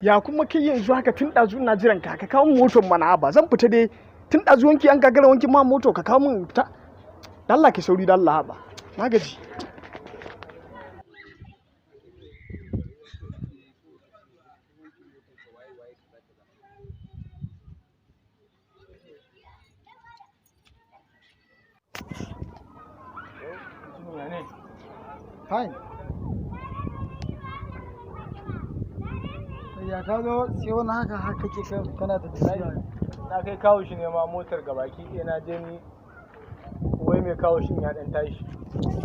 Ya kuma kai yanzu haka tun ɗazu ina jiran ka kawo min motar mana ba zan fita dai tun ɗazu wanki an gagara wanki ma moto ka kawo min fita. Allah ke sauri da Allah ba. Na gaji. Fine. Ya ka zo sai wani haka kake kana ta tunani. Na kai kawo shi ne ma motar gabaki ɗaya na je ni wai mai kawo shi ya ɗan tashi.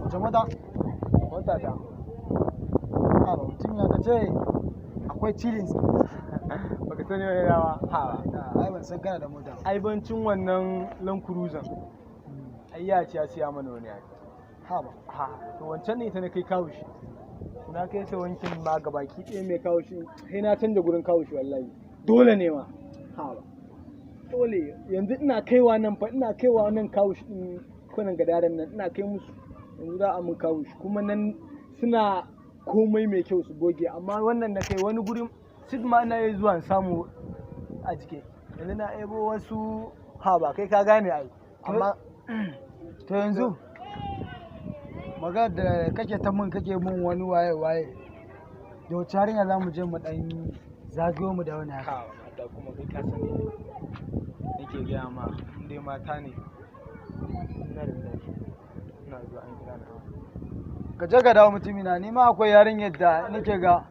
Wace mota? Mota ta. A ba mutum ya kace akwai chillings. Baka sani wani dawa. Ha. Ai ban san kana da mota. Ai bancin wannan Land Cruiser. Ai ya ce ya siya mana wani ai. Ha ba. Ha. To wancan ne ita na kai kawo shi. Na kai ta wankin ma gabaki ɗaya mai kawo shi sai na canza gurin kawo shi wallahi. Dole ne ma. Ha ba. Dole yanzu ina kaiwa nan kawo shi din kwanan gadaren nan ina kai musu yanzu za a mun kawo shi kuma nan suna komai mai kyau su goge amma wannan na kai wani gurin sit ma ina yi zuwa samu a jike yanzu na ebo wasu ha ba kai ka gane ai amma to yanzu magana da kake mun wani waye da wace harinya za mu je mu dan zagayo mu da wani haka da kuma kai ka sani nake gaya ma dai mata ne ina da ina zuwa an kira na ka je ka dawo mutumina ni ma akwai yarinyar da nake ga.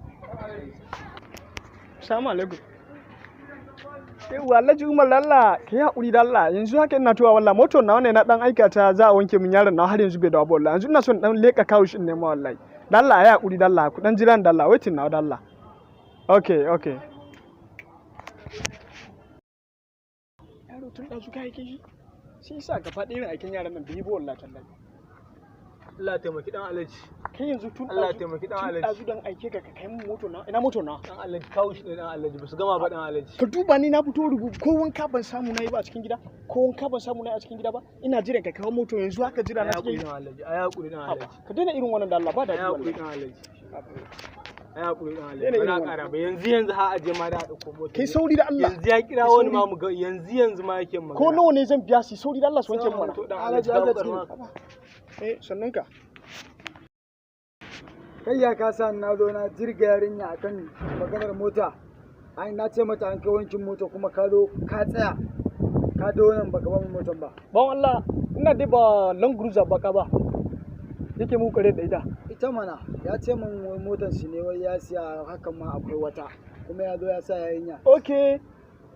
Assalamu alaikum. Alhaji Umar Allah ka yi haƙuri da Allah yanzu haka ina tuwa wallahi motar na wannan na dan aika ta za a wanke min yaron na har yanzu bai dawo ba wallahi yanzu ina son dan leka kawo shi ne ma wallahi da Allah ya haƙuri da Allah ku dan jira da Allah waiting na da Allah. Okay yaro tun da su kai shi shi yasa gaba ɗaya aikin yaran nan bai ba wallahi tallahi. Allah taimaki dan Alhaji. Kai yanzu tun Allah taimaki dan Alhaji. Tun dan aike ka kai mun moto na. Ina moto na? Dan Alhaji kawo shi ne dan Alhaji ba su gama ba dan Alhaji. Ka duba ni na fito rubu ko wanka ban samu nayi ba a cikin gida? Ko wanka ban samu nayi a cikin gida ba? Ina jiran ka kawo moto yanzu haka jira na cikin. Ai hakuri dan Alhaji. Ka daina irin wannan da Allah ba da ai hakuri dan Alhaji. Ai hakuri dan Alhaji. Ba na ƙara ba yanzu ha aje ma da dauko moto. Kai sauri da Allah. Yanzu ya kira wani ma mu ga yanzu ma yake magana. Ko nawa ne zan biya shi sauri da Allah su wanke mu mana. Dan Alhaji sannan ka. Kai ya kasa na zo na jirga yarinya akan maganar mota. Ai na ce mata an kai wankin mota kuma ka zo ka tsaya. Ka dawo nan baka ba mu motar ba. Ban Allah ina dai ba Land Cruiser baka ba. Yake mu kare da ita. Ita mana ya ce min motar shi ne wai ya siya hakan ma akwai wata kuma ya zo ya sa yarinya. Okay.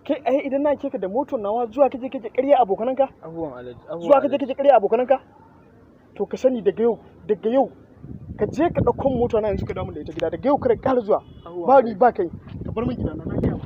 Kai ai idan na ke ka da motar nawa zuwa kake ƙarya abokananka? Abuwan Alhaji. Zuwa kake ƙarya abokananka? To ka sani daga yau ka je ka ɗauko mota na yanzu ka damu da ita gida daga yau kada ƙara zuwa ba ni ba kai ka bar min gidana na gaya